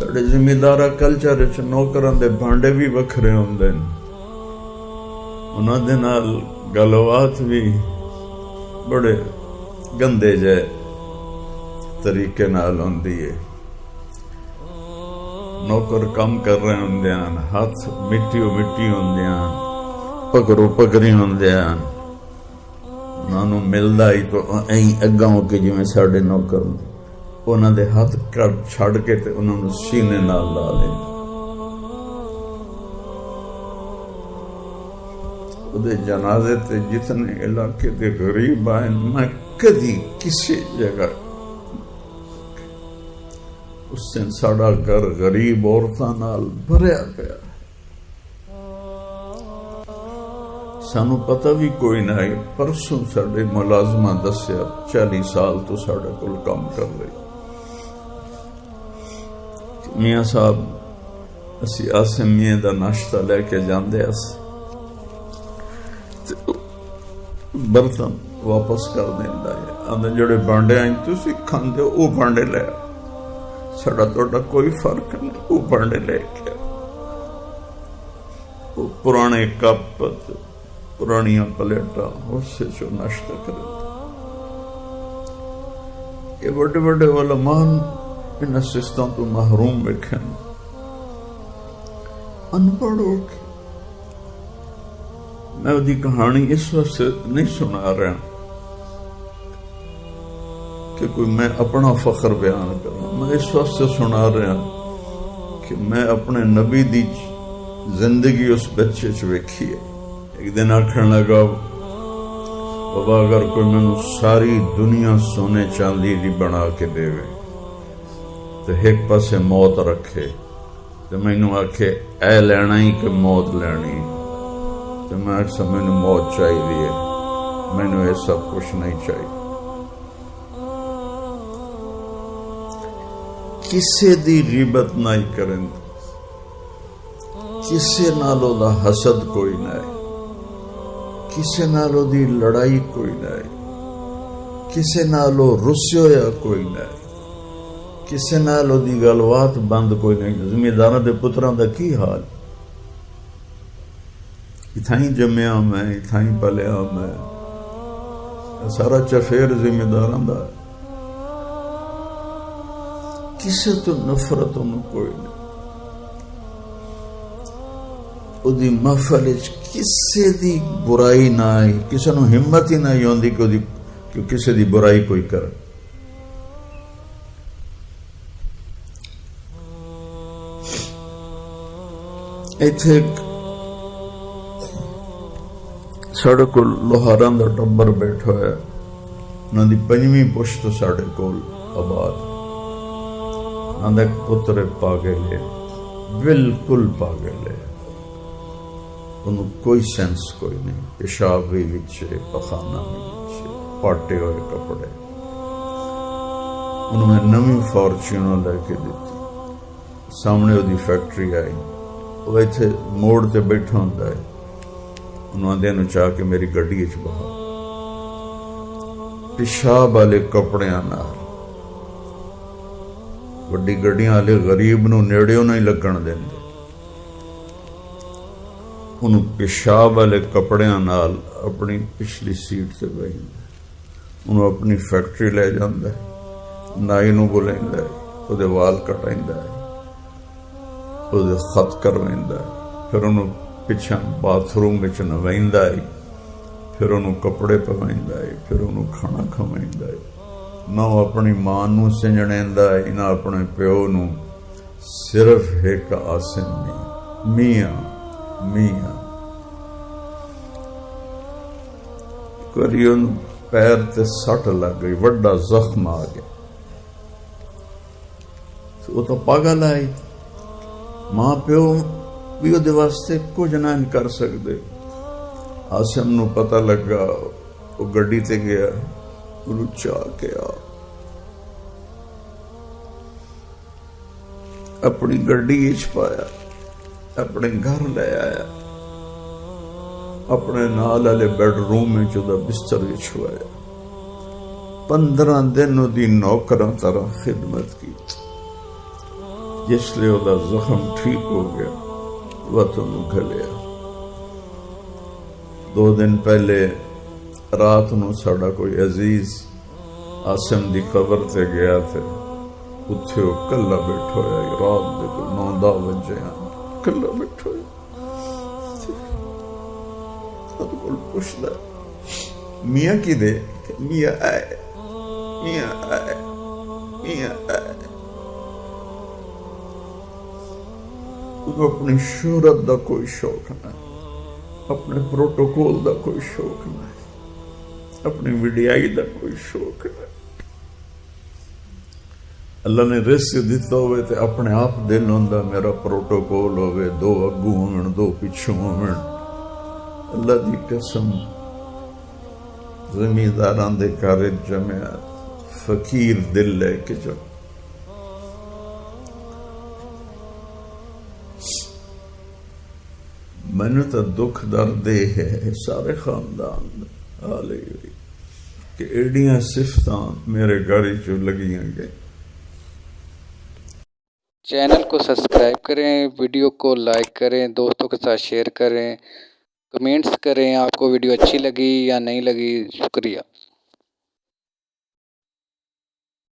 ساڈے زمیندارا کلچر وچ نوکراں دے بانڈے بھی وکھرے ہوندے نے، انہاں دے نال گلبات بھی بڑے گندے جے طریقے نال ہوندی ہے۔ نوکر کام کر رہے ہوندے ہیں، ہاتھ مٹی ہوندے ہیں، پکڑو پکڑی ہوندے ہیں، انہاں نوں ملدا ہی تو ایں اگاں ہو کے جویں ساڈے نوکر انہاں دے ہاتھ کٹ چھڑ کے تے انہاں نوں سینے نال لا لیں۔ دے جنازے تے جتنے علاقے دے غریب آئے، میں کدی کسی جگہ اس دن ساڑا گھر غریب عورتاں نال بھریا پیا، سانو پتہ بھی کوئی نہ ہے۔ پرسوں ساڑے ملازمہ دسیا 40 سال تو ساڑے کول کام کر رہی، میاں صاحب اسی آسم میاں دا ناشتہ لے کے جاندے اس برتن واپس کر دیندا ہے، آندے جڑے بانڈے آئیں تسی کھاندے او بانڈے لے آؤ، ساڑا توڑا کوئی فرق نہیں، او بانڈے لے کے وہ پرانے کپ پرانیاں پلیٹاں اس سے جو ناشتہ کریں۔ یہ بڑے بڑے علماء ان سسٹم تو محروم بیٹھے ہیں، انپڑھ ہو کے۔ میں وہ کہانی اس وقت سے نہیں سنا رہا کہ کوئی میں اپنا فخر بیان کرنا، میں اس وقت سے سنا رہا کہ میں اپنے نبی دی زندگی اس بچے چ ویکھی ہے۔ ایک دن آکھن لگا بابا اگر کوئی مینوں ساری دنیا سونے چاندی دی بنا کے دے تو ایک پاسے موت رکھے تو مینوں آکھے اے لینا ہی کہ موت لینی، تو میں آکھا مینوں موت چاہیے، مینوں یہ سب کچھ نہیں چاہیے۔ کسے دی غیبت نہیں کریں، کسے نالو دا حسد کوئی نہیں، کسے نالو دی لڑائی کوئی نہیں، کسے نالو رسیو یا کوئی نہیں، کسے نالو دی گلوات بند کوئی نہیں۔ زمینداراں دے پتراں دا کی حال، اتھائیں جمعہ میں اتھائیں پلیا میں، سارا چفیر زمینداراں دا، کسے تو نفرت انہوں کوئی نہیں۔ او دی محفل کسے دی برائی نہ آئی، کسے نو ہمت ہی نہ ہوندی کہ کسے دی برائی کوئی کرے۔ ایتھے ساڑے کو لوہاراں دا ٹبر بیٹھا ہے، انہاں دی 5ویں پشت ساڑے کول آباد، انہاں دا ایک پتر پاگل ہے، بالکل پاگل ہے، انہوں کوئی سینس کوئی نہیں، پیشاب بھی وچے، پخانہ بھی وچے، پاٹے ہوئے کپڑے۔ انہوں نے نویں فارچونر لے کے دیتی، سامنے وہ دی فیکٹری آئی، وہ ایتھے موڑ تے بیٹھا ہوندا ہے، انہوں نے انہوں چاہ کے میری گڈی اچ بہا، پیشاب والے کپڑے نال، وڈی گڈیاں والے غریب نو نیڑیوں نہیں لگن دیندے، انہوں پیشاب والے کپڑے نال اپنی پچھلی سیٹ سے بیٹھا، انہوں اپنی فیکٹری لے جاندا ہے، نائی نو بلیندا ہے، او دے وال کٹائندا ہے، او دے خط کرویندا ہے، پھر انہوں پچھا باتھ روم وچ نویندا ہے، پھر انہوں کپڑے پویندا ہے، پھر انہوں کھانا کھویندا ہے، نہ اپنی ماں نو سنجھنیندا ہے، نہ اپنے پیو نو، صرف ایک آسن میاں میاں کری ان پیر تے سٹ لگ گئی، وڈا زخم آ گیا، وہ تو پاگل آئی، ماں پیو بھی وہ واسطے کچھ نہ کر سکتے۔ آسم نو پتہ لگا، وہ گڈی تے گیا، انہوں چاہ کے آ اپنی گڈی اچ پایا، اپنے گھر لے آیا، اپنے نال والے بیڈ روم میں چودہ بستر چھوایا، 15 دن دی نوکراں طرح خدمت کی، جس لیے وہ زخم ٹھیک ہو گیا وطن گھلیا 2 دن پہلے رات نو ساڑا کوئی عزیز آسم دی قبر تے گیا تھے اتھے وہ کلا بیٹھا ہویا رات دے کو 9-10 بجے کلا بیٹھا ہویا پوچھتا میاں کی دے میاں آئے میاں آئے میاں آئے اپنی شہرت دا کوئی شوق نہ اپنے پروٹوکول دا کوئی شوق نہ اپنی وڈیائی دا کوئی شوق نہ اللہ نے رزق دیتا ہوئے تے اپنے آپ دل ہوندا میرا پروٹوکول ہوئے 2 اگوں ہون 2 پچھوں ہون اللہ دی قسم زمینداران دے گھر جمعیت فقیر دل لے کے جا میں نے تو دکھ درد ہے سارے خاندان حال کہ ایڈیاں صفتاں میرے گھر چو لگیاں گئے چینل کو سبسکرائب کریں ویڈیو کو لائک کریں دوستوں کے ساتھ شیئر کریں کمنٹس کریں آپ کو ویڈیو اچھی لگی یا نہیں لگی شکریہ